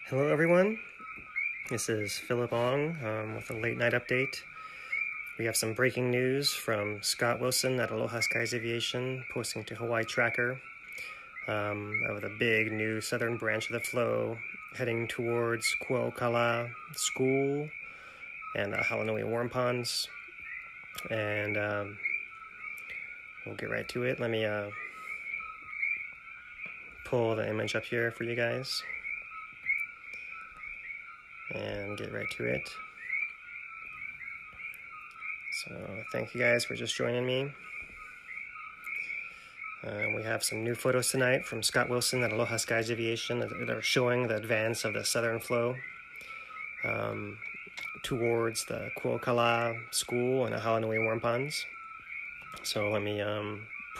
Hello everyone, this is Philip Ong with a late night update. We have some breaking news from Scott Wilson at Aloha Skies Aviation posting to Hawaii Tracker of the big new southern branch of the flow heading towards Kua O Ka Lā School and Ahalanui warm ponds. And we'll get right to it. Let me pull the image up here for you guys and get right to it. So thank you guys for just joining me. We have some new photos tonight from Scott Wilson at Aloha Skies Aviation that are showing the advance of the southern flow towards the Kua O Ka Lā School and Ahalanui warm ponds. So let me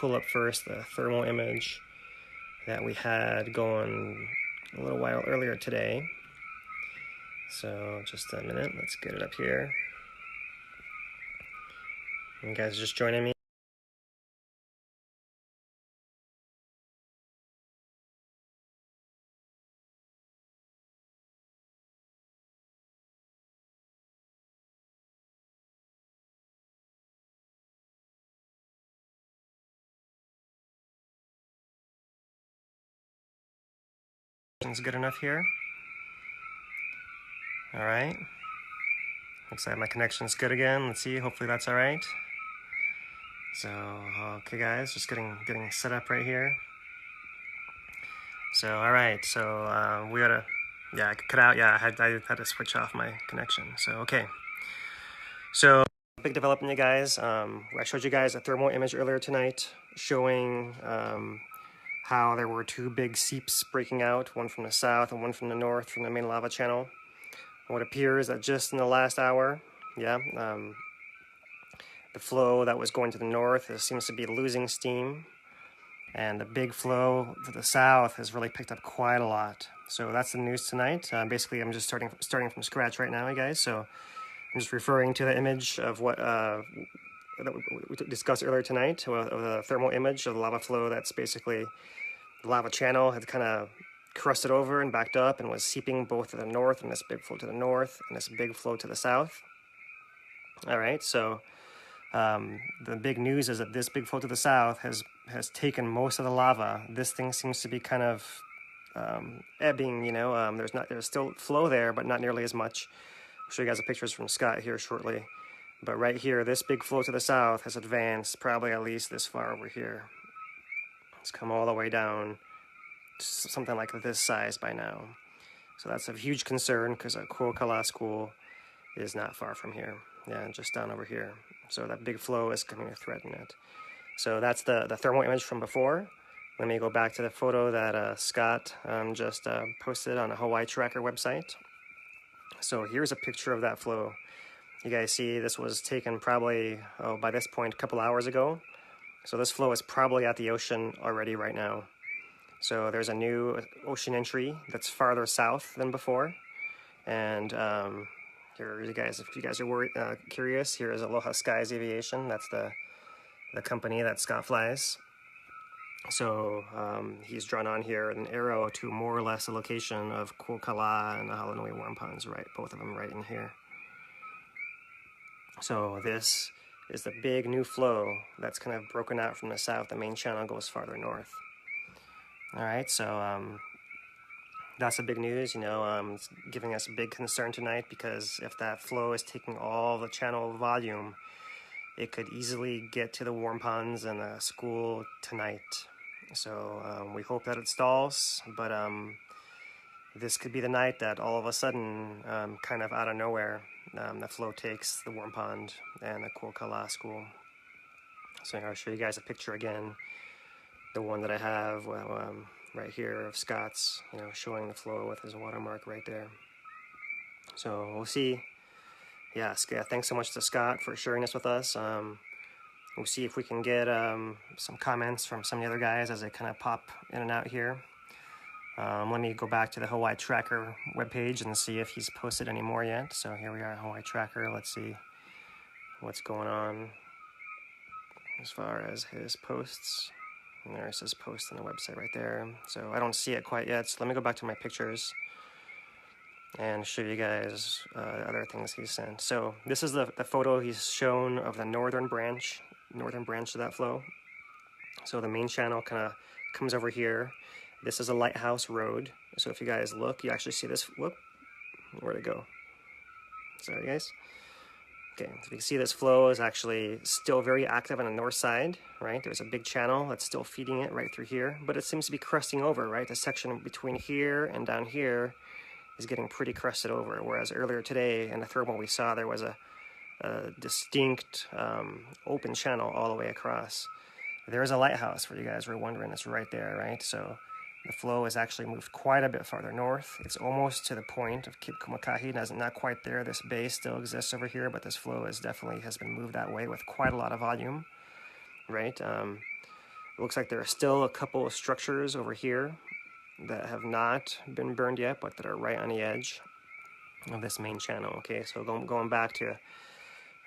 pull up first the thermal image that we had going a little while earlier today. So just a minute, let's get it up here. You guys are just joining me. It's good enough here. All right. Looks like my connection's good again. Let's see. Hopefully that's all right. So, okay, guys, just getting set up right here. So, all right. So we gotta, I could cut out. I had to switch off my connection. So, okay. So, big development, you guys. I showed you guys a thermal image earlier tonight showing how there were two big seeps breaking out, one from the south and one from the north from the main lava channel. What appears that just in the last hour, the flow that was going to the north seems to be losing steam, and the big flow to the south has really picked up quite a lot. So that's the news tonight. Basically, I'm just starting from scratch right now, you guys. So I'm just referring to the image of what that we discussed earlier tonight, of the thermal image of the lava flow. That's basically the lava channel had kind of crusted over and backed up and was seeping both to the north, and this big flow to the north and this big flow to the south. All right, so the big news is that this big flow to the south has taken most of the lava. This thing seems to be kind of ebbing, there's still flow there, but not nearly as much. I'll show you guys the pictures from Scott here shortly. But right here, this big flow to the south has advanced probably at least this far over here. It's come all the way down to something like this size by now. So that's a huge concern because Kua O Ka Lā School is not far from here. Yeah, just down over here. So that big flow is coming to threaten it. So that's the thermal image from before. Let me go back to the photo that Scott just posted on the Hawaii Tracker website. So here's a picture of that flow. You guys see this was taken probably, by this point, a couple hours ago. So this flow is probably at the ocean already right now. So there's a new ocean entry that's farther south than before. And here, you guys, if you guys are curious, here is Aloha Skies Aviation. That's the company that Scott flies. So he's drawn on here an arrow to more or less the location of Kua O Ka Lā and Ahalanui warm ponds, right? Both of them right in here. So this is the big new flow that's kind of broken out from the south. The main channel goes farther north. All right, so that's the big news. It's giving us a big concern tonight because if that flow is taking all the channel volume, it could easily get to the warm ponds and the school tonight. So we hope that it stalls, but this could be the night that all of a sudden, kind of out of nowhere, the flow takes the warm pond and the Kua O Ka Lā School. So I'll show you guys a picture again, the one that I have right here of Scott's, showing the flow with his watermark right there. So we'll see. Yeah, thanks so much to Scott for sharing this with us. We'll see if we can get some comments from some of the other guys as they kind of pop in and out here. Let me go back to the Hawaii Tracker webpage and see if he's posted any more yet. So here we are, Hawaii Tracker. Let's see what's going on as far as his posts. And there's his post on the website right there. So I don't see it quite yet. So let me go back to my pictures. and show you guys other things he sent. So this is the photo he's shown of the northern branch of that flow. So the main channel kind of comes over here. This is a lighthouse road. So if you guys look, you actually see this. Whoop, where'd it go? Sorry, guys. Okay, so you can see this flow is actually still very active on the north side, right? There's a big channel that's still feeding it right through here, but it seems to be crusting over, right? The section between here and down here is getting pretty crusted over, whereas earlier today in the thermal we saw there was a distinct open channel all the way across. There is a lighthouse, for you guys were wondering. It's right there, right? So the flow has actually moved quite a bit farther north. It's almost to the point of Cape Kumakahi. Not quite there. This bay still exists over here, but this flow has been moved that way with quite a lot of volume, right? It looks like there are still a couple of structures over here that have not been burned yet, but that are right on the edge of this main channel. Okay, so going back to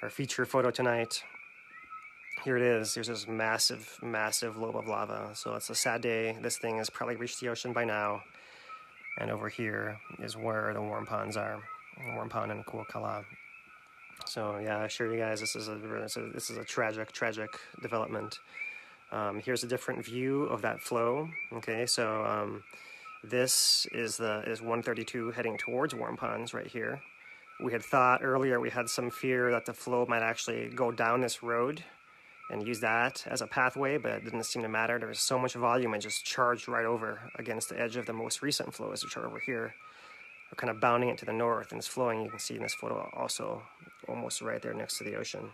our feature photo tonight, here it is. There's this massive, massive lobe of lava. So it's a sad day. This thing has probably reached the ocean by now. And over here is where the warm ponds are. Warm pond and Kua O Ka Lā. So yeah, I assure you guys, this is a tragic, tragic development. Here's a different view of that flow. Okay, so this is 132 heading towards warm ponds right here. We had thought earlier, we had some fear that the flow might actually go down this road and use that as a pathway, but it didn't seem to matter. There was so much volume and just charged right over against the edge of the most recent flows, which are over here. We're kind of bounding it to the north, and it's flowing, you can see in this photo, also almost right there next to the ocean.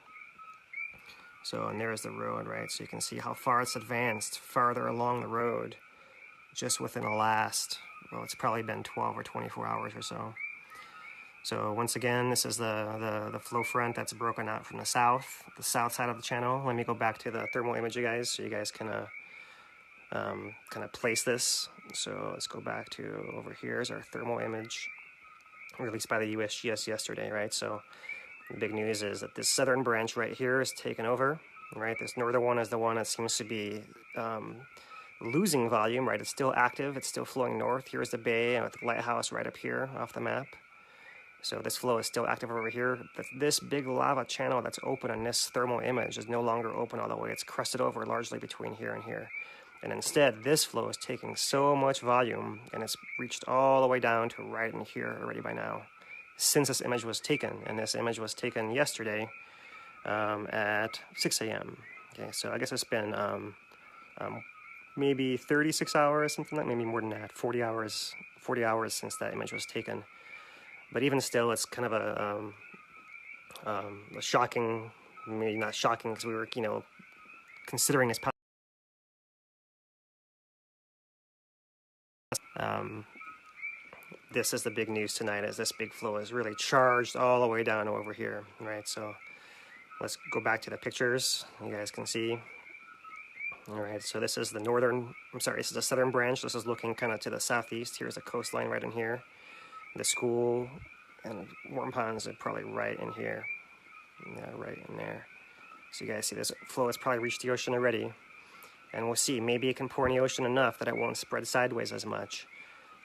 So, and there's the road, right? So you can see how far it's advanced, farther along the road, just within the last, well, it's probably been 12 or 24 hours or so. So once again, this is the flow front that's broken out from the south side of the channel. Let me go back to the thermal image, you guys, so you guys can kind of place this. So let's go back to over here is our thermal image released by the USGS yesterday, right? So the big news is that this southern branch right here is taken over, right? This northern one is the one that seems to be losing volume, right? It's still active, it's still flowing north. Here's the bay with the lighthouse right up here off the map. So this flow is still active over here. But this big lava channel that's open in this thermal image is no longer open all the way. It's crusted over largely between here and here. And instead, this flow is taking so much volume, and it's reached all the way down to right in here already by now, since this image was taken. And this image was taken yesterday at 6 a.m. Okay, so I guess it's been maybe 36 hours, something like that, maybe more than that, 40 hours since that image was taken. But even still, it's kind of a shocking, maybe not shocking because we were, considering this. This is the big news tonight, as this big flow is really charged all the way down over here, right? So let's go back to the pictures. You guys can see. All right, so this is this is the southern branch. This is looking kind of to the southeast. Here's the coastline right in here. The school and warm ponds are probably right in here. Yeah, right in there. So you guys see this flow has probably reached the ocean already. And we'll see, maybe it can pour in the ocean enough that it won't spread sideways as much.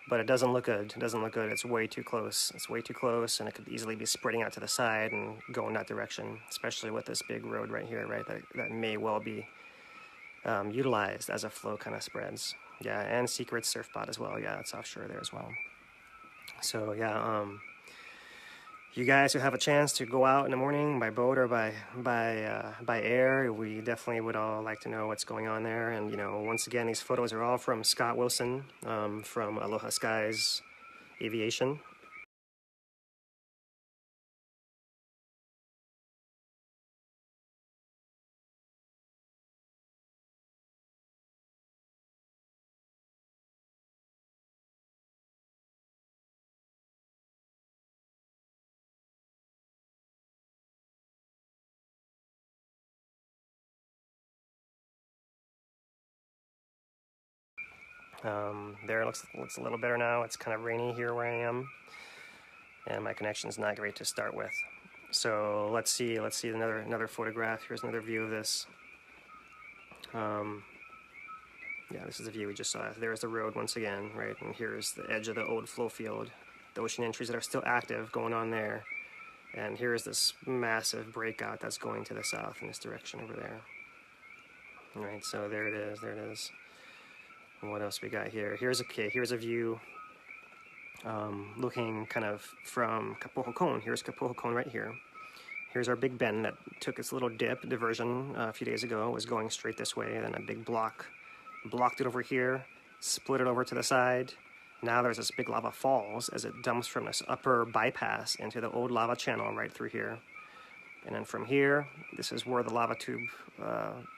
But it doesn't look good. It doesn't look good. It's way too close. It's way too close, and it could easily be spreading out to the side and go in that direction, especially with this big road right here, right? That may well be utilized as a flow kind of spreads. Yeah, and Secret Surf Spot as well. Yeah, it's offshore there as well. So yeah, you guys who have a chance to go out in the morning by boat or by air, we definitely would all like to know what's going on there. And once again, these photos are all from Scott Wilson from Aloha Skies Aviation. There it looks a little better now. It's kind of rainy here where I am, and my connection's not great to start with. So let's see another photograph. Here's another view of this. Yeah, this is the view we just saw. There's the road once again, right? And here's the edge of the old flow field. the ocean entries that are still active going on there. And here's this massive breakout that's going to the south in this direction over there. All right, so there it is, there it is. And what else we got here? Here's a view looking kind of from Kapoho Cone. Here's Kapoho Cone right here. Here's our big bend that took its little diversion a few days ago. It was going straight this way, and then a big blocked it over here, split it over to the side. Now there's this big lava falls as it dumps from this upper bypass into the old lava channel right through here. And then from here, this is where the lava tube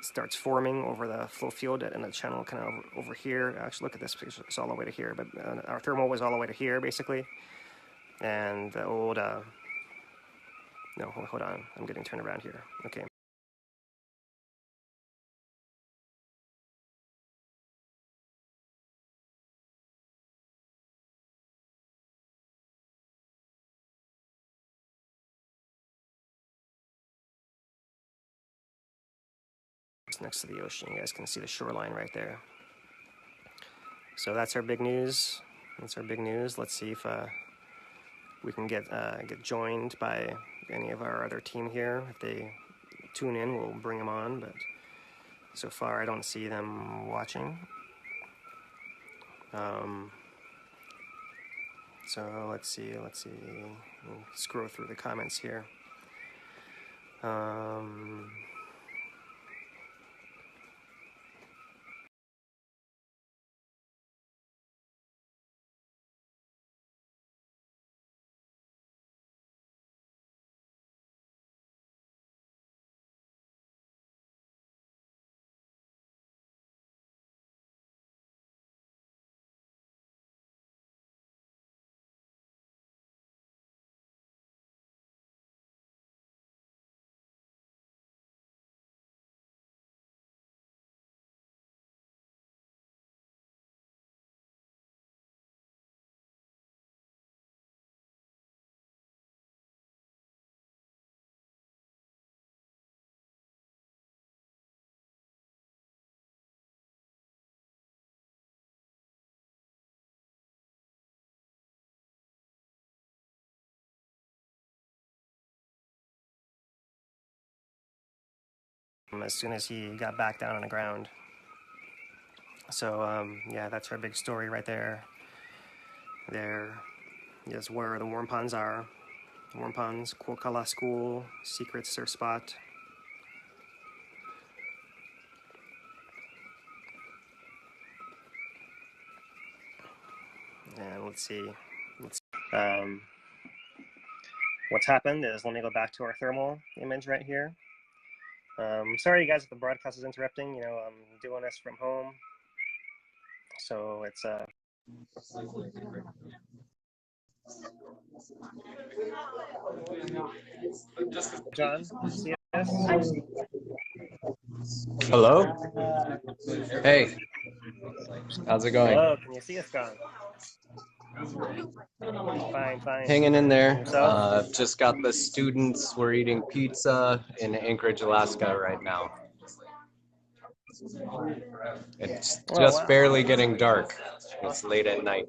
starts forming over the flow field and the channel kind of over here. Actually, look at this picture. It's all the way to here, but our thermal was all the way to here, basically. And the old... no, hold on. I'm getting turned around here. Okay. Next to the ocean, you guys can see the shoreline right there. So that's our big news. That's our big news. Let's see if we can get joined by any of our other team here. If they tune in, we'll bring them on. But so far, I don't see them watching. So let's see. We'll scroll through the comments here. As soon as he got back down on the ground. So yeah, that's our big story right there. There is where the warm ponds are. Warm ponds, Kua O Ka Lā School, secret surf spot. And let's see. What's happened is, let me go back to our thermal image right here. Sorry, you guys, if the broadcast is interrupting. You know, I'm doing this from home, so it's John, can you see us? Hello? Hey, how's it going? Hello, can you see us, John? Fine. Hanging in there. Yourself? Just got the students. We're eating pizza in Anchorage, Alaska right now. It's just barely getting dark. It's late at night.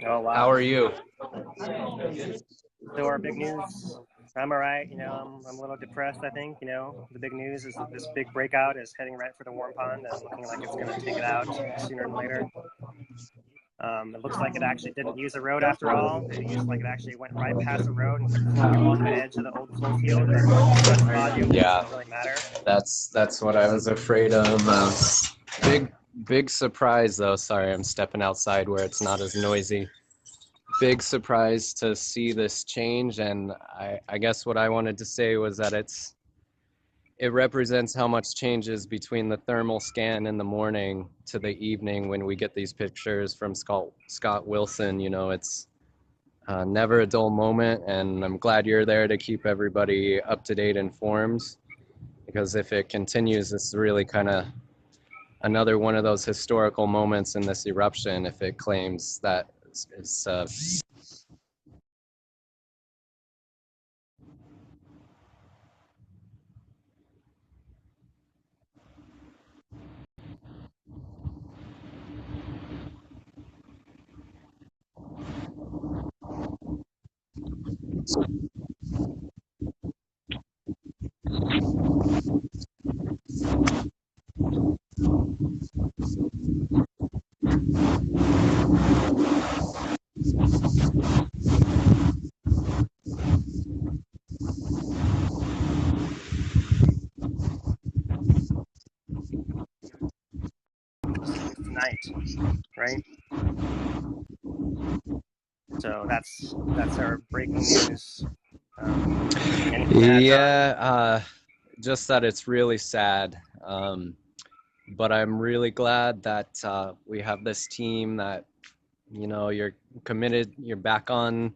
Oh, wow. How are you? So our big news, I'm all right. You know, I'm a little depressed, I think. You know, the big news is that this big breakout is heading right for the warm pond and looking like it's going to take it out sooner than later. It looks like it actually didn't use a road after all. It actually went right past the road and along the edge of the old flow field. Yeah, doesn't really matter. that's what I was afraid of. Big surprise though. Sorry, I'm stepping outside where it's not as noisy. Big surprise to see this change, and I guess what I wanted to say was that it represents how much changes between the thermal scan in the morning to the evening when we get these pictures from Scott Wilson. You know, it's never a dull moment, and I'm glad you're there to keep everybody up to date, informed, because if it continues, it's really kind of another one of those historical moments in this eruption if it claims that it's Tonight, right? So that's our breaking news. Yeah, just that it's really sad. But I'm really glad that we have this team that, you're committed, you're back on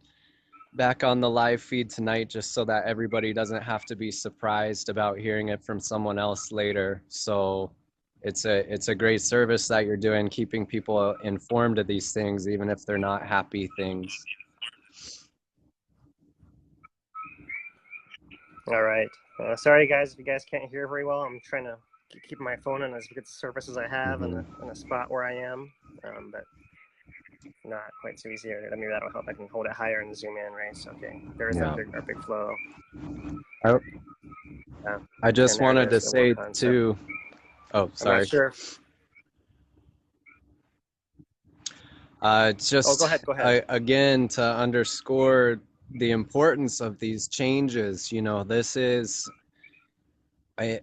the live feed tonight, just so that everybody doesn't have to be surprised about hearing it from someone else later. So it's a great service that you're doing, keeping people informed of these things, even if they're not happy things. All right. Sorry, guys, if you guys can't hear very well. I'm trying to keep my phone on as good service as I have in a spot where I am, but not quite so easy. Maybe that'll help. I can hold it higher and zoom in, right? So, okay, there's our big flow. I just wanted to say too. Oh, sorry. I'm not sure. Just go ahead. Again, to underscore the importance of these changes, this is a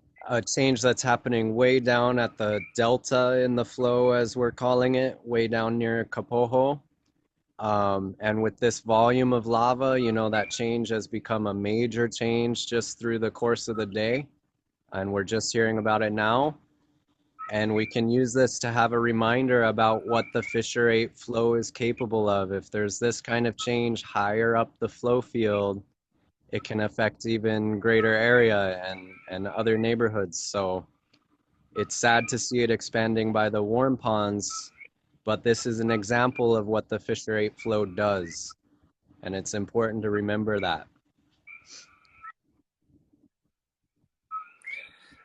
change that's happening way down at the delta in the flow, as we're calling it, way down near Kapoho. And with this volume of lava, that change has become a major change just through the course of the day. And we're just hearing about it now. And we can use this to have a reminder about what the fissure 8 flow is capable of. If there's this kind of change higher up the flow field, it can affect even greater area and other neighborhoods. So it's sad to see it expanding by the warm ponds, but this is an example of what the fissure 8 flow does. And it's important to remember that.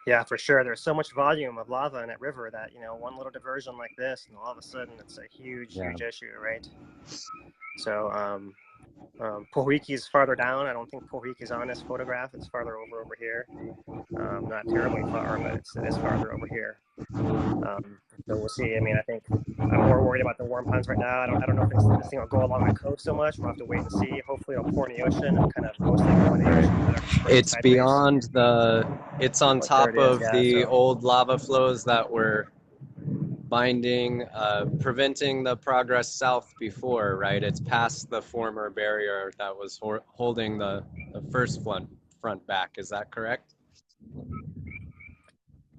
Yeah, for sure. There's so much volume of lava in that river that, one little diversion like this, and all of a sudden it's a huge issue, right? So, Pohiki's farther down. I don't think Pohiki's on this photograph. It's farther over here. Not terribly far, but it is farther over here. So we'll see. I mean, I think I'm more worried about the warm ponds right now. I don't know if this thing will go along the coast so much. We'll have to wait and see. Hopefully it'll pour in the ocean and kind of mostly go in the ocean. It's beyond it's on top of the old lava flows that were binding, preventing the progress south before, right? It's past the former barrier that was holding the first front back. Is that correct?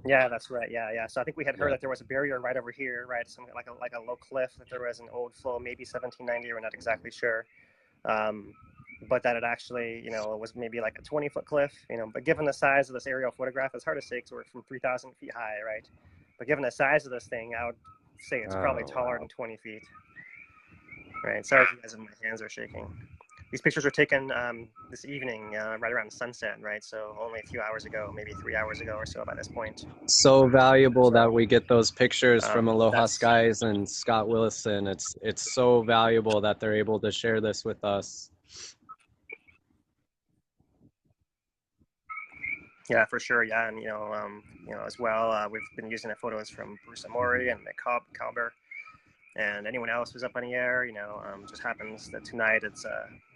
Yeah, that's right. Yeah. So I think we had heard that there was a barrier right over here, right? Something like a low cliff, that there was an old flow, maybe 1790. We're not exactly sure. But that it actually, it was maybe like a 20-foot cliff, but given the size of this aerial photograph, it's hard to say because we're from 3,000 feet high, right? But given the size of this thing, I would say it's probably taller than 20 feet, right? Sorry if you guys, my hands are shaking. These pictures were taken this evening, right around sunset, right? So only a few hours ago, maybe 3 hours ago or so by this point. So valuable that we get those pictures from Aloha Skies and Scott Willison. It's so valuable that they're able to share this with us. Yeah, for sure. Yeah, and as well, we've been using the photos from Bruce Amori and McCalber, and anyone else who's up on the air. Just happens that tonight it's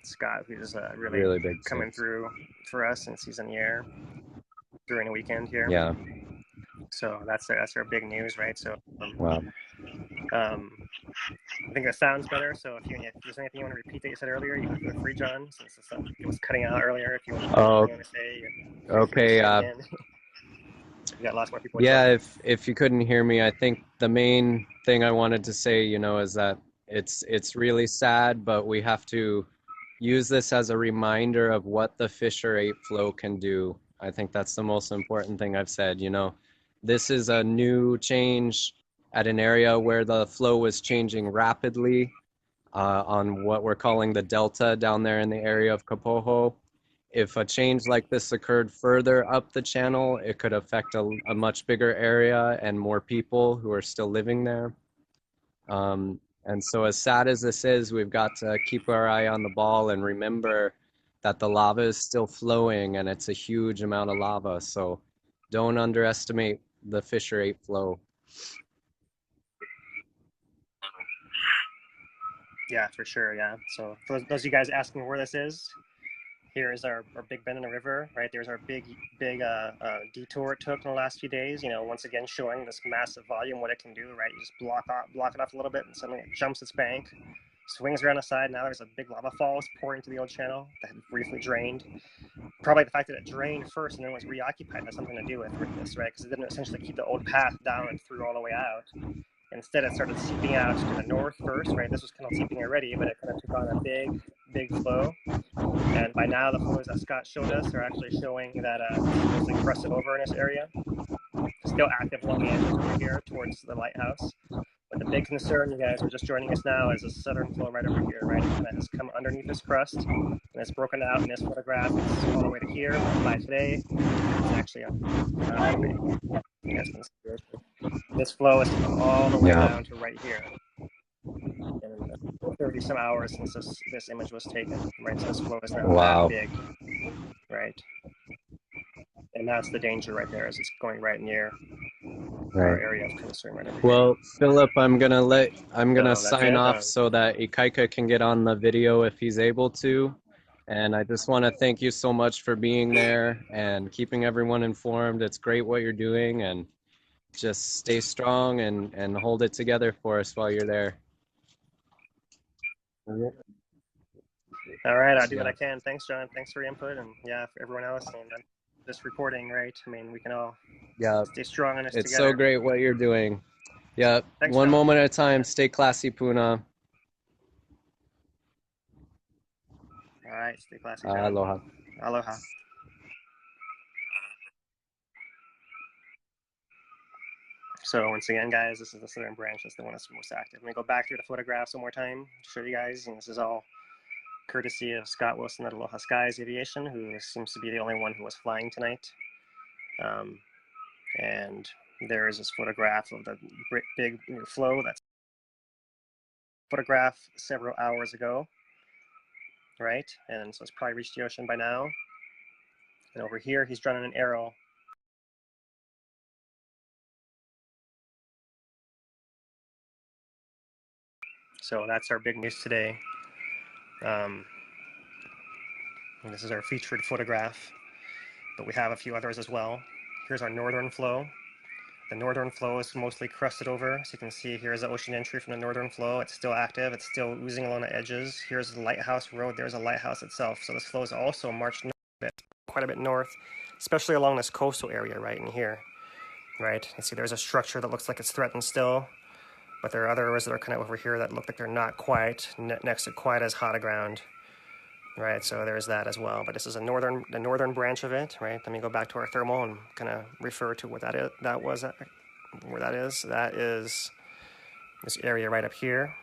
Scott who's really big coming through for us since he's in the air during the weekend here. Yeah. So that's our big news, right? So wow. I think that sounds better. So if there's anything you want to repeat that you said earlier, you can feel free, John, since the stuff was cutting out earlier. If you want to say, okay. You got lots more people. Yeah, if you couldn't hear me, I think the main thing I wanted to say, is that it's really sad, but we have to use this as a reminder of what the fissure 8 flow can do. I think that's the most important thing I've said. This is a new change at an area where the flow was changing rapidly on what we're calling the delta down there in the area of Kapoho. If a change like this occurred further up the channel, it could affect a much bigger area and more people who are still living there. And so as sad as this is, we've got to keep our eye on the ball and remember that the lava is still flowing and it's a huge amount of lava. So don't underestimate the fissure 8 flow. Yeah, for sure. Yeah. So for those of you guys asking where this is, here is our big bend in the river, right? There's our big detour it took in the last few days. You know, once again showing this massive volume, what it can do, right? You just block it off a little bit, and suddenly it jumps its bank, swings around the side. Now there's a big lava falls pouring into the old channel that had briefly drained. Probably the fact that it drained first and then was reoccupied has something to do with this, right? Because it didn't essentially keep the old path down and through all the way out. Instead, it started seeping out to the north first, right? This was kind of seeping already, but it kind of took on a big flow. And by now, the flows that Scott showed us are actually showing that it's mostly crusted over in this area. Still active along the edges over here towards the lighthouse. But the big concern, you guys are just joining us now, is the southern flow right over here, right? It kind of has come underneath this crust, and it's broken out in this photograph. It's all the way to here. By today, it's actually this flow is all the way down to right here. And 30 some hours since this image was taken, right? So this flow is now that big, right? And that's the danger right there, is it's going right near our area of concern right over here. Well, Philip, I'm gonna sign off so that Ikaika can get on the video if he's able to. And I just want to thank you so much for being there and keeping everyone informed. It's great what you're doing, and just stay strong and hold it together for us while you're there. All right, I'll do what I can. Thanks, John. Thanks for your input, and yeah, for everyone else, and just reporting, right? I mean, we can all stay strong on this together. It's so great what you're doing. Yeah, thanks, one John. moment at a time. Stay classy, Puna. All right, stay classy, John. Aloha. Aloha. So once again, guys, this is the southern branch. That's the one that's most active. Let me go back through the photographs one more time to show you guys. And this is all courtesy of Scott Wilson at Aloha Skies Aviation, who seems to be the only one who was flying tonight. And there is this photograph of the big flow that's photographed several hours ago, right? And so it's probably reached the ocean by now. And over here, he's drawn an arrow. So that's our big news today. And this is our featured photograph, but we have a few others as well. Here's our northern flow. The northern flow is mostly crusted over. So you can see here's the ocean entry from the northern flow. It's still active. It's still oozing along the edges. Here's the lighthouse road. There's a lighthouse itself. So this flow is also marched north quite a bit north, especially along this coastal area right in here, right? You see there's a structure that looks like it's threatened still, but there are other areas that are kind of over here that look like they're not quite next to quite as hot a ground. Right, so there's that as well. But this is the northern branch of it, right? Let me go back to our thermal and kind of refer to what that is. That is this area right up here.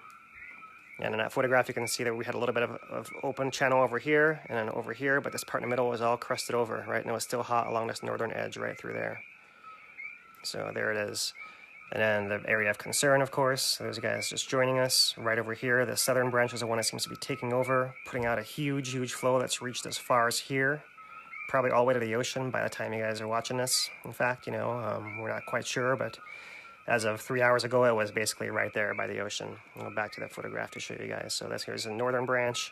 And in that photograph, you can see that we had a little bit of open channel over here and then over here, but this part in the middle was all crusted over, right? And it was still hot along this northern edge right through there. So there it is. And then the area of concern, of course, those guys just joining us right over here. The southern branch is the one that seems to be taking over, putting out a huge flow that's reached as far as here, probably all the way to the ocean by the time you guys are watching this. In fact, we're not quite sure, but as of 3 hours ago, it was basically right there by the ocean. I'll go back to that photograph to show you guys. So here's the northern branch.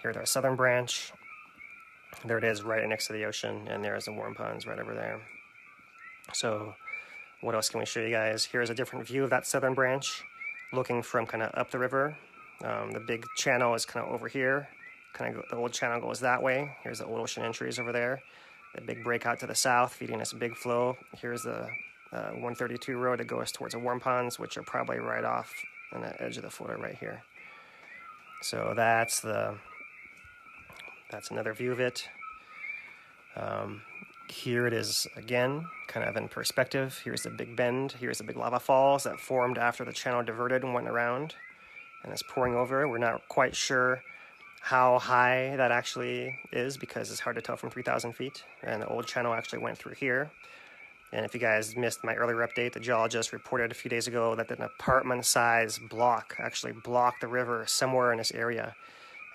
Here's our southern branch. There it is right next to the ocean, and there's the warm ponds right over there. So what else can we show you guys? Here's a different view of that southern branch, looking from kind of up the river. The big channel is kind of over here. The old channel goes that way. Here's the old ocean entries over there. The big breakout to the south, feeding this big flow. Here's the 132 road that goes towards the warm ponds, which are probably right off on the edge of the photo right here. So that's another view of it. Here it is again, kind of in perspective. Here's the big bend. Here's the big lava falls that formed after the channel diverted and went around and it's pouring over. We're not quite sure how high that actually is because it's hard to tell from 3,000 feet. And the old channel actually went through here. And if you guys missed my earlier update, the geologist reported a few days ago that an apartment-sized block actually blocked the river somewhere in this area.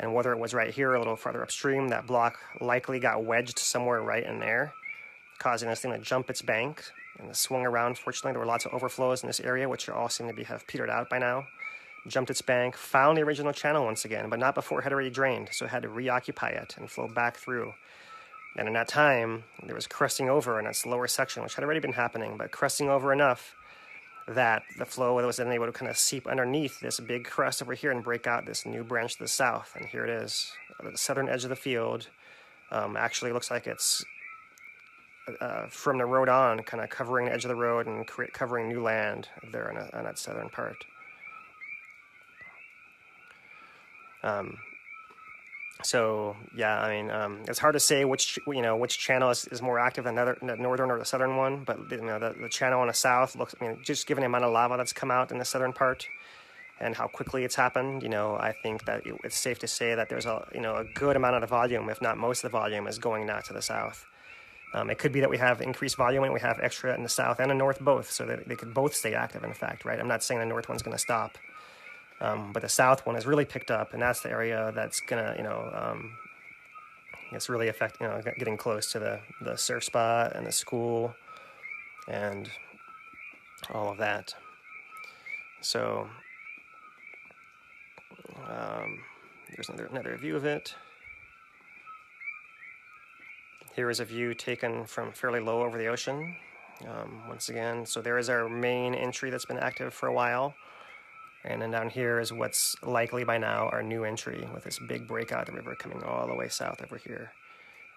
And whether it was right here or a little farther upstream, that block likely got wedged somewhere right in there, causing this thing to jump its bank and swung around. Fortunately, there were lots of overflows in this area, which all seem to have petered out by now. Jumped its bank, found the original channel once again, but not before it had already drained, so it had to reoccupy it and flow back through. And in that time, there was crusting over in its lower section, which had already been happening, but crusting over enough that the flow was then able to kind of seep underneath this big crust over here and break out this new branch to the south. And here it is, the southern edge of the field. Actually looks like it's from the road on, kind of covering the edge of the road and covering new land there on that southern part. So yeah, I mean, it's hard to say which channel is more active than the northern or the southern one, but the channel on the south looks, just given the amount of lava that's come out in the southern part and how quickly it's happened, I think that it's safe to say that there's a good amount of the volume, if not most of the volume, is going now to the south. It could be that we have increased volume and we have extra in the south and the north both, so that they could both stay active, in fact, right? I'm not saying the north one's going to stop. But the south one has really picked up, and that's the area that's gonna, it's really getting close to the surf spot and the school and all of that. So there's another view of it. Here is a view taken from fairly low over the ocean. Once again, so there is our main entry that's been active for a while. And then down here is what's likely by now our new entry with this big breakout of the river coming all the way south over here.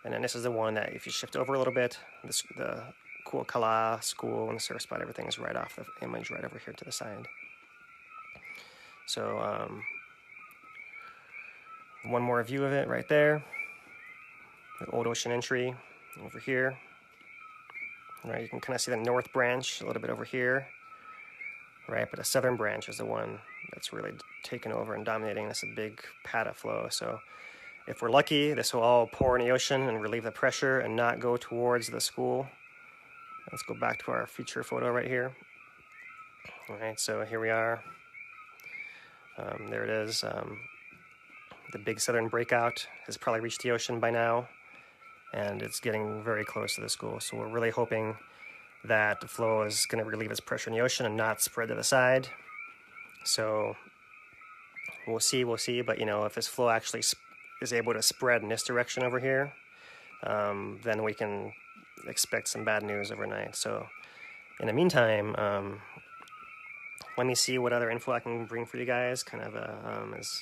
And then this is the one that if you shift over a little bit, the Kua O Ka Lā school and the surf spot, everything is right off the image right over here to the side. So one more view of it right there. The old ocean entry over here. Right, you can kind of see the north branch a little bit over here. Right, but the southern branch is the one that's really taken over and dominating this big pad of flow. So if we're lucky, this will all pour in the ocean and relieve the pressure and not go towards the school. Let's go back to our feature photo right here. All right, so here we are. There it is. The big southern breakout has probably reached the ocean by now, and it's getting very close to the school. So we're really hoping that the flow is going to relieve its pressure in the ocean and not spread to the side. So we'll see, but if this flow actually is able to spread in this direction over here, then we can expect some bad news overnight. So in the meantime, let me see what other info I can bring for you guys, kind of as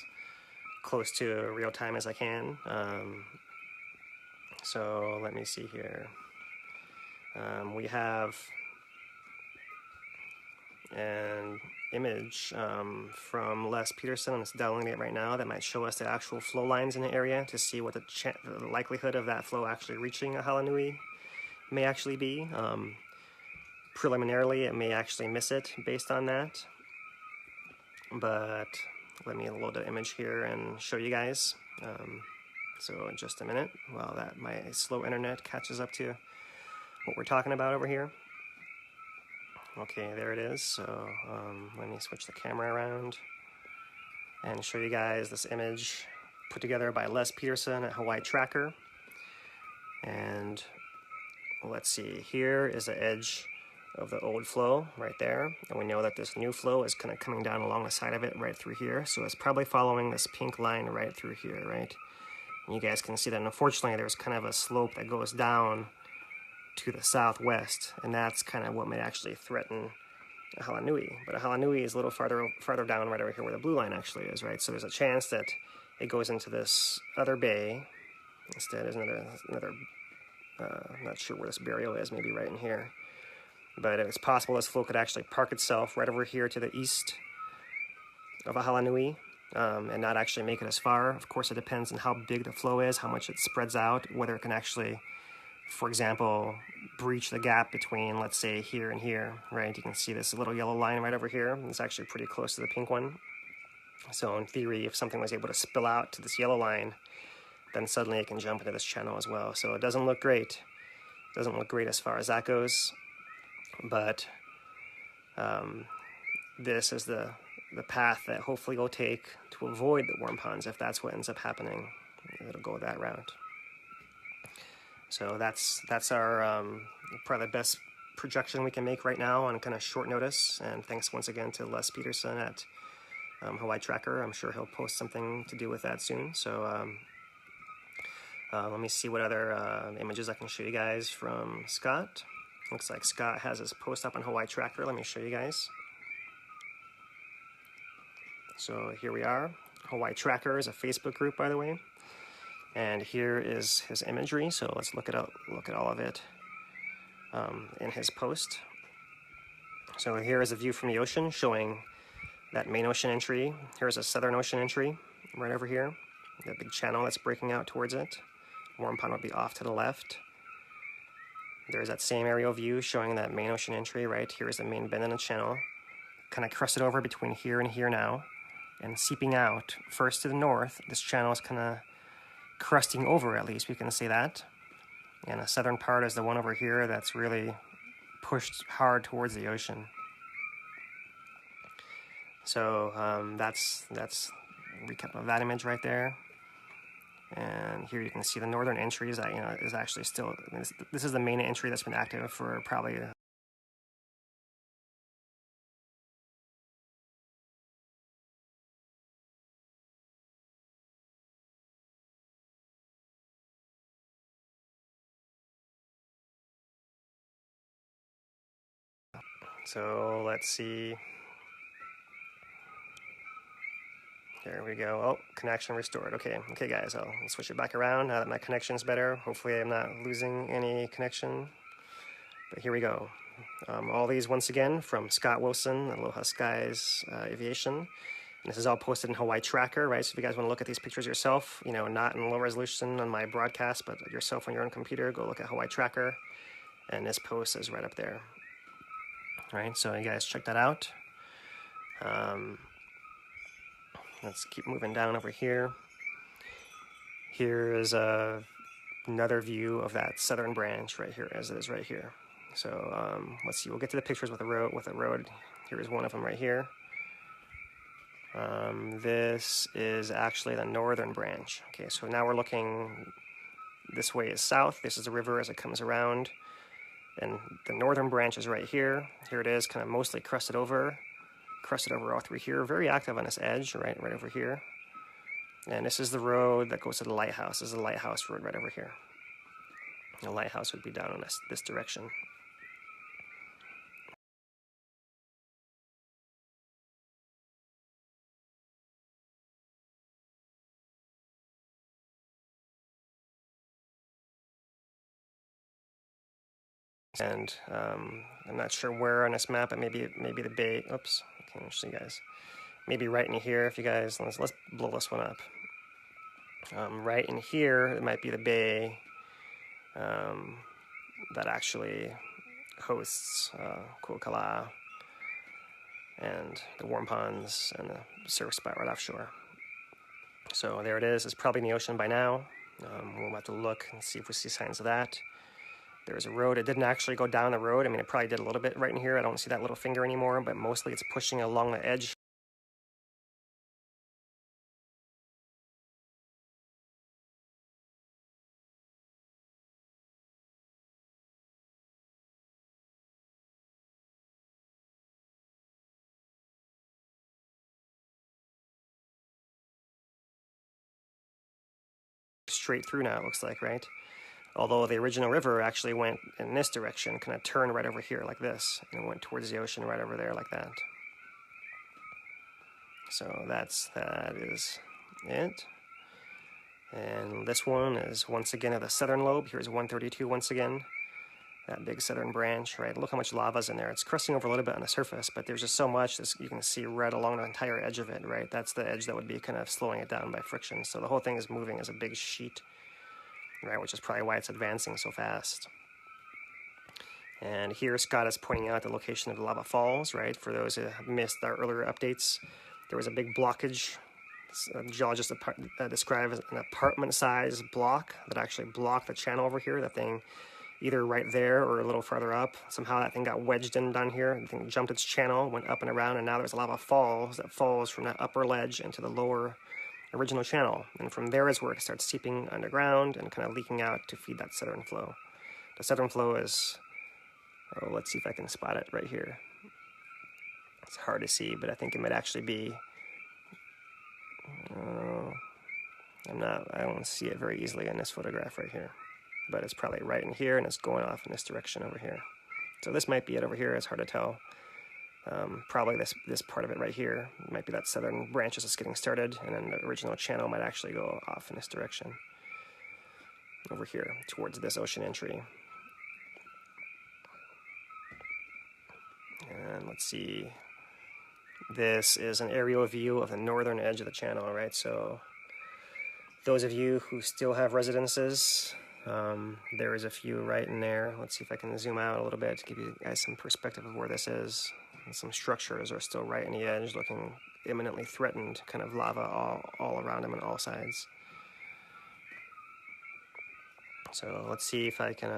close to real time as I can. So let me see here. We have an image from Les Peterson, and it's downloading it right now, that might show us the actual flow lines in the area to see what the likelihood of that flow actually reaching Ahalanui may actually be. Preliminarily, it may actually miss it based on that, but let me load the image here and show you guys. So in just a minute, while my slow internet catches up to what we're talking about over here. Okay, there it is. So let me switch the camera around and show you guys this image put together by Les Peterson at Hawaii Tracker. And let's see, here is the edge of the old flow right there, and we know that this new flow is kind of coming down along the side of it right through here, so it's probably following this pink line right through here, right? And you guys can see that unfortunately there's kind of a slope that goes down to the southwest, and that's kind of what may actually threaten Ahalanui. But Ahalanui is a little farther down right over here where the blue line actually is, right? So there's a chance that it goes into this other bay. Instead, there's another I'm not sure where this burial is, maybe right in here. But it's possible this flow could actually park itself right over here to the east of Ahalanui and not actually make it as far. Of course, it depends on how big the flow is, how much it spreads out, whether it can actually, for example, breach the gap between, let's say, here and here, right? You can see this little yellow line right over here. It's actually pretty close to the pink one. So in theory, if something was able to spill out to this yellow line, then suddenly it can jump into this channel as well. So it doesn't look great. It doesn't look great as far as that goes. But this is the the path that hopefully we'll take to avoid the warm ponds, if that's what ends up happening. It'll go that route. So that's our probably the best projection we can make right now on kind of short notice. And thanks once again to Les Peterson at Hawaii Tracker. I'm sure he'll post something to do with that soon. So let me see what other images I can show you guys from Scott. Looks like Scott has his post up on Hawaii Tracker. Let me show you guys. So here we are. Hawaii Tracker is a Facebook group, by the way. And here is his imagery. So let's look at all of it in his post. So here is a view from the ocean showing that main ocean entry. Here's a southern ocean entry right over here. That big channel that's breaking out towards it. Warm pond would be off to the left. There's that same aerial view showing that main ocean entry, right? Here's the main bend in the channel. Kind of crusted over between here and here now. And seeping out first to the north. This channel is kind of crusting over, at least we can say that. And the southern part is the one over here that's really pushed hard towards the ocean. So that's a recap of that image right there. And here you can see the northern entries that is actually still. This is the main entry that's been active for probably. So let's see. There we go. Oh, connection restored. Okay, guys, I'll switch it back around now that my connection's better. Hopefully I'm not losing any connection. But here we go. All these, once again, from Scott Wilson, Aloha Skies Aviation. And this is all posted in Hawaii Tracker, right? So if you guys want to look at these pictures yourself, not in low resolution on my broadcast, but yourself on your own computer, go look at Hawaii Tracker. And this post is right up there. All right, so you guys check that out. Let's keep moving down over here. Here is another view of that southern branch right here, as it is right here. So let's see. We'll get to the pictures with the road. Here is one of them right here. This is actually the northern branch. Okay, so now we're looking. This way is south. This is the river as it comes around, and the northern branch is right here. Here it is, kind of mostly crusted over all through here. Very active on this edge, right over here. And this is the road that goes to the lighthouse. This is the lighthouse road right over here. The lighthouse would be down in this direction. And I'm not sure where on this map, but maybe the bay. Oops, I can't show you guys. Maybe right in here, if you guys let's blow this one up. Right in here, it might be the bay that actually hosts Kua O Ka Lā and the warm ponds and the surf spot right offshore. So there it is. It's probably in the ocean by now. We'll have to look and see if we see signs of that. There's a road. It didn't actually go down the road. I mean, it probably did a little bit right in here. I don't see that little finger anymore, but mostly it's pushing along the edge. Straight through now, it looks like, right? Although the original river actually went in this direction, kind of turned right over here like this, and went towards the ocean right over there like that. So that is it. And this one is once again at the southern lobe. Here's 132 once again. That big southern branch, right? Look how much lava's in there. It's crusting over a little bit on the surface, but there's just so much you can see right along the entire edge of it, right? That's the edge that would be kind of slowing it down by friction. So the whole thing is moving as a big sheet, right? Which is probably why it's advancing so fast. And here Scott is pointing out the location of the lava falls, right? For those who have missed our earlier updates, there was a big blockage. Geologists describe as an apartment-sized block that actually blocked the channel over here. That thing either right there or a little farther up. Somehow that thing got wedged in down here. The thing jumped its channel, went up and around, and now there's a lava falls that falls from that upper ledge into the lower original channel. And from there is where it starts seeping underground and kind of leaking out to feed that southern flow. The southern flow is, oh, let's see if I can spot it right here. It's hard to see, but I think it might actually be, I don't see it very easily in this photograph right here. But it's probably right in here, and it's going off in this direction over here. So this might be it over here. It's hard to tell. Probably this part of it right here might be that southern branch as it's getting started, and then the original channel might actually go off in this direction over here towards this ocean entry. And let's see. This is an aerial view of the northern edge of the channel, right? So those of you who still have residences, there is a few right in there. Let's see if I can zoom out a little bit to give you guys some perspective of where this is. And some structures are still right in the edge, looking imminently threatened, kind of lava all around them on all sides. So let's see if I can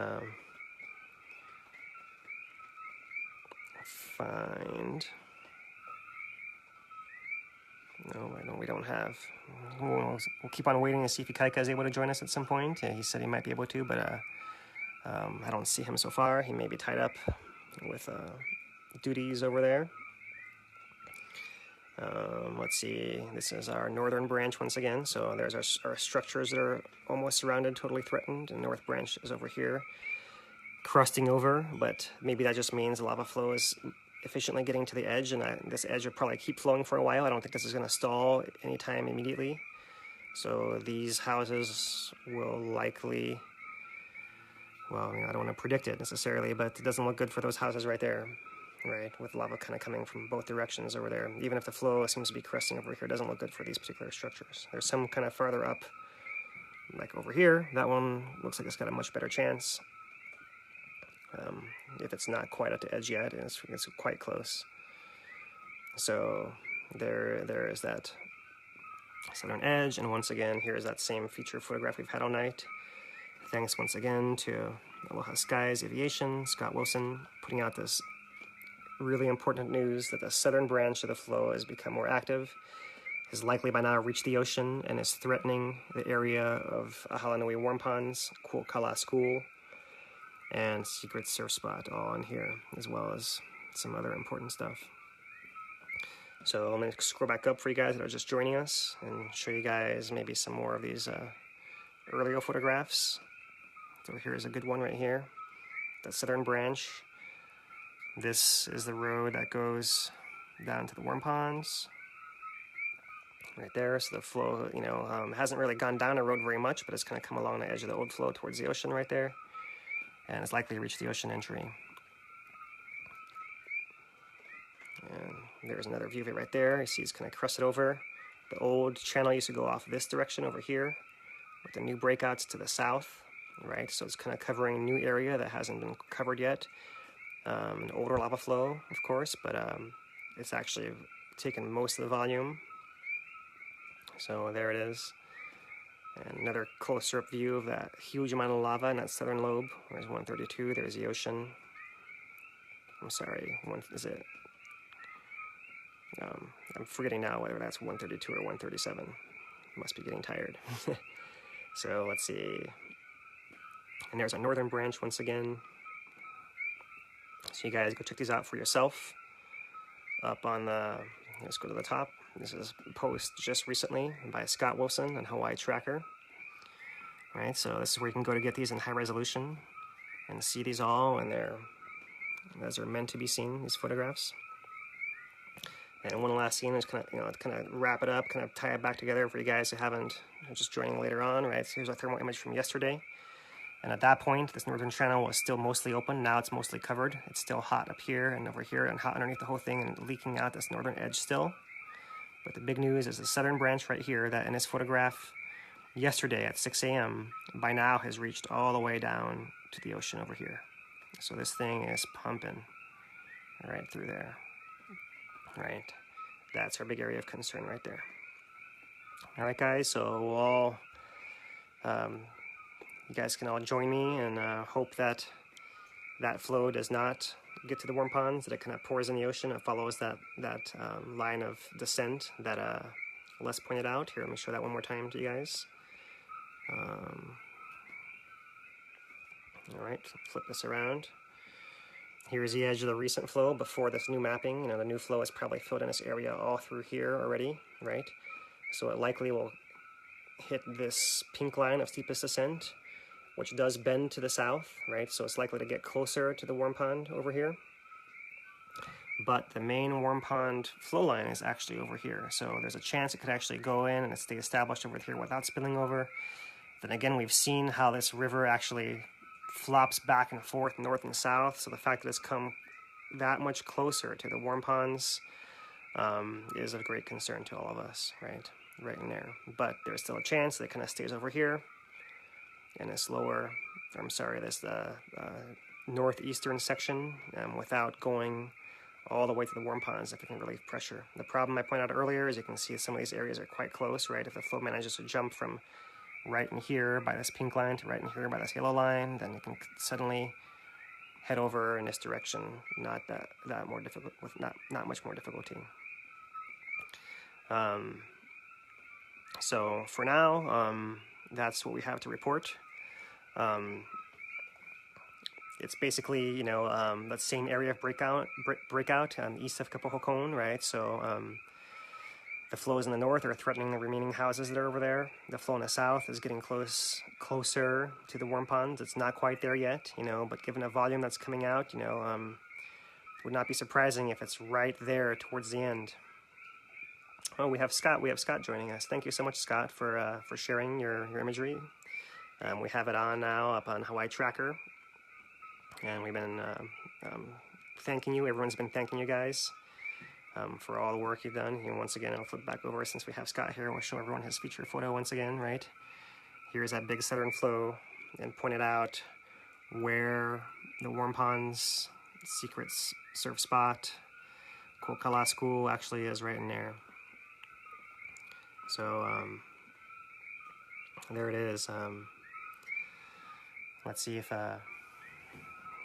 find... No, we don't have. We'll keep on waiting to see if Ikaika is able to join us at some point. Yeah, he said he might be able to, but I don't see him so far. He may be tied up with duties over there. Let's see. This is our northern branch once again. So there's our structures that are almost surrounded, totally threatened. And north branch is over here, crusting over. But maybe that just means the lava flow is efficiently getting to the edge, and this edge will probably keep flowing for a while. I don't think this is going to stall anytime immediately. So these houses will likely, well, I don't want to predict it necessarily, but it doesn't look good for those houses right there, right? With lava kind of coming from both directions over there. Even if the flow seems to be cresting over here, it doesn't look good for these particular structures. There's some kind of farther up, like over here. That one looks like it's got a much better chance. If it's not quite at the edge yet, and it's quite close. So there is that southern edge, and once again, here's that same feature photograph we've had all night. Thanks once again to Aloha Skies Aviation, Scott Wilson, putting out this really important news that the southern branch of the flow has become more active, has likely by now reached the ocean, and is threatening the area of Ahalanui warm ponds, Kua O Ka Lā school, and secret surf spot all in here, as well as some other important stuff. So I'm going to scroll back up for you guys that are just joining us and show you guys maybe some more of these earlier photographs. So here's a good one right here, the southern branch. This is the road that goes down to the worm ponds. Right there, so the flow, hasn't really gone down the road very much, but it's kind of come along the edge of the old flow towards the ocean right there. And it's likely to reach the ocean entry. And there's another view of it right there. You see it's kind of crusted over. The old channel used to go off this direction over here, with the new breakouts to the south, right? So it's kind of covering a new area that hasn't been covered yet. An older lava flow, of course, but it's actually taken most of the volume. So there it is. And another closer up view of that huge amount of lava in that southern lobe. There's 132, there's the ocean. I'm sorry, is it? I'm forgetting now whether that's 132 or 137. Must be getting tired. So let's see. And there's our northern branch once again. So you guys go check these out for yourself. Up on the, let's go to the top. This is a post just recently by Scott Wilson on Hawaii Tracker. Right, so this is where you can go to get these in high resolution and see these all, and as they're meant to be seen, these photographs. And one last scene is kind of wrap it up, kind of tie it back together for you guys who haven't, just joining later on, right? So here's a thermal image from yesterday. And at that point, this northern channel was still mostly open. Now it's mostly covered. It's still hot up here and over here and hot underneath the whole thing and leaking out this northern edge still. But the big news is the southern branch right here that in this photograph yesterday at 6 a.m. by now has reached all the way down to the ocean over here. So this thing is pumping right through there. Right, that's our big area of concern right there. All right, guys, so we'll all you guys can all join me and hope that that flow does not get to the warm ponds, that it kind of pours in the ocean. It follows that line of descent that Les pointed out. Here, let me show that one more time to you guys. All right, flip this around. Here's the edge of the recent flow before this new mapping. You know, the new flow is probably filled in this area all through here already, right? So it likely will hit this pink line of steepest ascent, which does bend to the south, right? So it's likely to get closer to the warm pond over here. But the main warm pond flow line is actually over here. So there's a chance it could actually go in and stay established over here without spilling over. Then again, we've seen how this river actually flops back and forth north and south. So the fact that it's come that much closer to the warm ponds is of great concern to all of us, right? Right in there. But there's still a chance that it kind of stays over here in this this northeastern section without going all the way to the warm ponds if it can relieve pressure. The problem I pointed out earlier is you can see some of these areas are quite close, right? If the flow manages to jump from right in here by this pink line to right in here by this yellow line, then you can suddenly head over in this direction, not more difficult, with not much more difficulty. So for now, that's what we have to report. It's basically, you know, that same area of breakout east of Kapoho Cone, right? So the flows in the north are threatening the remaining houses that are over there. The flow in the south is getting closer to the warm ponds. It's not quite there yet, you know, but given the volume that's coming out, you know, would not be surprising if it's right there towards the end. Oh, we have Scott. We have Scott joining us. Thank you so much, Scott, for sharing your imagery. We have it on now up on Hawaii Tracker, and we've been thanking you. Everyone's been thanking you guys for all the work you've done. And once again, I'll flip back over since we have Scott here. We'll show everyone his feature photo once again, right? Here's that big southern flow, and pointed out where the warm ponds secret surf spot, Kua O Ka Lā school, actually is right in there. So there it is. Let's see if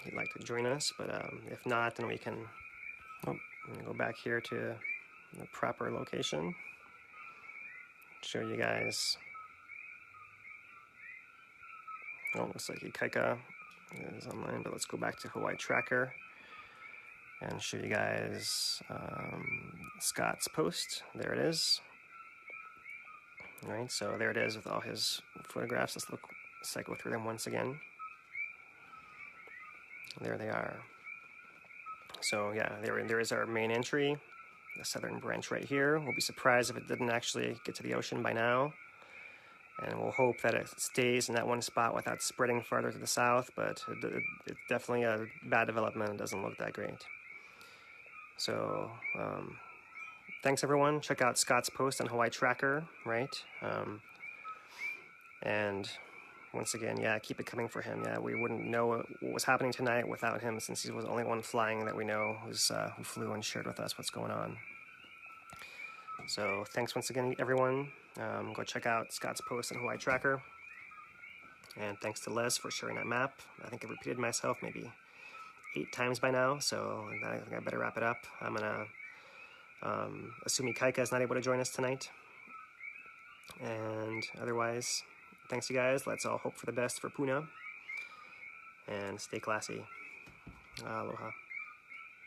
he'd like to join us, but if not, then we can go back here to the proper location. Show you guys. Oh, looks like Ikaika is online, but let's go back to Hawaii Tracker and show you guys Scott's post. There it is. All right, so there it is with all his photographs. Let's cycle through them once again. There they are. So yeah, there is our main entry, the southern branch right here. We'll be surprised if it didn't actually get to the ocean by now. And we'll hope that it stays in that one spot without spreading farther to the south, but it's definitely a bad development. It doesn't look that great. So thanks everyone. Check out Scott's post on Hawaii Tracker, right? And once again, yeah, keep it coming for him. Yeah, we wouldn't know what was happening tonight without him, since he was the only one flying that we know who flew and shared with us what's going on. So thanks once again, everyone. Go check out Scott's post on Hawaii Tracker. And thanks to Les for sharing that map. I think I've repeated myself maybe 8 times by now, so I think I better wrap it up. I'm gonna assume Ikaika is not able to join us tonight. And otherwise, thanks you guys. Let's all hope for the best for Puna. And stay classy. Aloha.